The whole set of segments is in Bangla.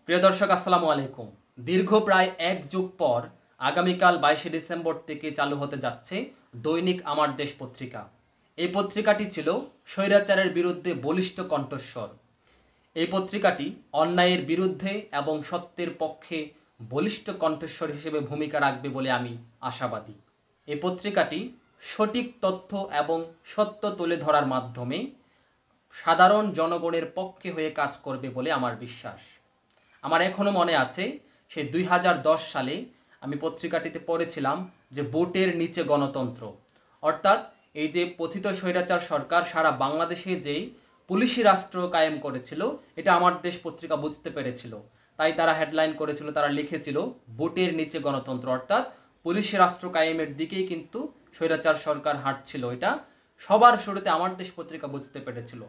প্রিয় দর্শক আসসালামু আলাইকুম। দীর্ঘ প্রায় এক যুগ পর আগামীকাল 22শে ডিসেম্বর থেকে চালু হতে যাচ্ছে দৈনিক আমার দেশ পত্রিকা। এই পত্রিকাটি ছিল স্বৈরাচারের বিরুদ্ধে বলিষ্ঠ কণ্ঠস্বর। এই পত্রিকাটি অন্যায়ের বিরুদ্ধে এবং সত্যের পক্ষে বলিষ্ঠ কণ্ঠস্বর হিসেবে ভূমিকা রাখবে বলে আমি আশাবাদী। এই পত্রিকাটি সঠিক তথ্য এবং সত্য তুলে ধরার মাধ্যমে সাধারণ জনগণের পক্ষে হয়ে কাজ করবে বলে আমার বিশ্বাস। আমার এখনও মনে আছে সেই 2010 সালে আমি পত্রিকাটিতে পড়েছিলাম যে ভোটের নিচে গণতন্ত্র, অর্থাৎ এই যে পতিত স্বৈরাচার সরকার সারা বাংলাদেশে যেই পুলিশি রাষ্ট্র কায়েম করেছিল, এটা আমার দেশ পত্রিকা বুঝতে পেরেছিল। তাই তারা হেডলাইন করেছিল, তারা লিখেছিল ভোটের নিচে গণতন্ত্র, অর্থাৎ পুলিশি রাষ্ট্র কায়েমের দিকেই কিন্তু স্বৈরাচার সরকার হাঁটছিল। এটা সবার শুরুতে আমার দেশ পত্রিকা বুঝতে পেরেছিল।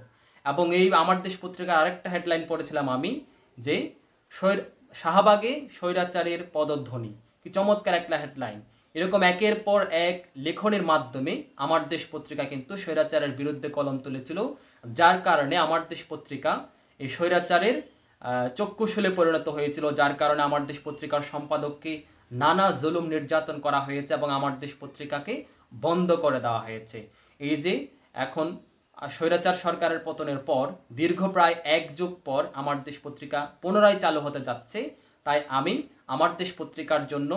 এবং এই আমার দেশ পত্রিকার আরেকটা হেডলাইন পড়েছিলাম আমি, যে শাহবাগে স্বৈরাচারের পদধ্বনি। কি চমৎকার একটা হেডলাইন! এরকম একের পর এক লেখনের মাধ্যমে আমার দেশ পত্রিকা কিন্তু স্বৈরাচারের বিরুদ্ধে কলম তুলেছিল, যার কারণে আমার দেশ পত্রিকা এই স্বৈরাচারের চক্ষুশূলে পরিণত হয়েছিল, যার কারণে আমার দেশ পত্রিকার সম্পাদককে নানা জুলুম নির্যাতন করা হয়েছে এবং আমার দেশ পত্রিকাকে বন্ধ করে দেওয়া হয়েছে। এই যে এখন স্বৈরাচার সরকারের পতনের পর দীর্ঘ প্রায় এক যুগ পর আমার দেশ পত্রিকা পুনরায় চালু হতে যাচ্ছে, তাই আমি আমার দেশ পত্রিকার জন্য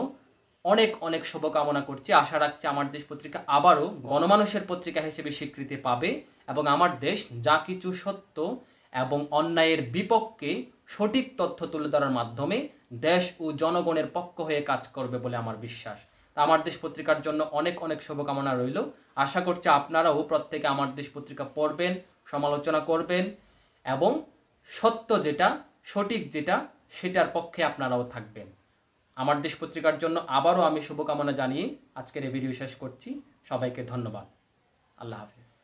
অনেক অনেক শুভকামনা করছি। আশা রাখছি আমার দেশ পত্রিকা আবারও গণমানুষের পত্রিকা হিসেবে স্বীকৃতি পাবে এবং আমার দেশ যা কিছু সত্য এবং অন্যায়ের বিপক্ষে সঠিক তথ্য তুলে ধরার মাধ্যমে দেশ ও জনগণের পক্ষ হয়ে কাজ করবে বলে আমার বিশ্বাস। আমার দেশ পত্রিকার জন্য অনেক অনেক শুভকামনা রইল। আশা করছি আপনারাও প্রত্যেকে আমার দেশ পত্রিকা পড়বেন, সমালোচনা করবেন এবং সত্য যেটা, সঠিক যেটা, সেটার পক্ষে আপনারাও থাকবেন। আমার দেশ পত্রিকার জন্য আবারও আমি শুভকামনা জানিয়ে আজকের এই ভিডিও শেষ করছি। সবাইকে ধন্যবাদ। আল্লাহ হাফিজ।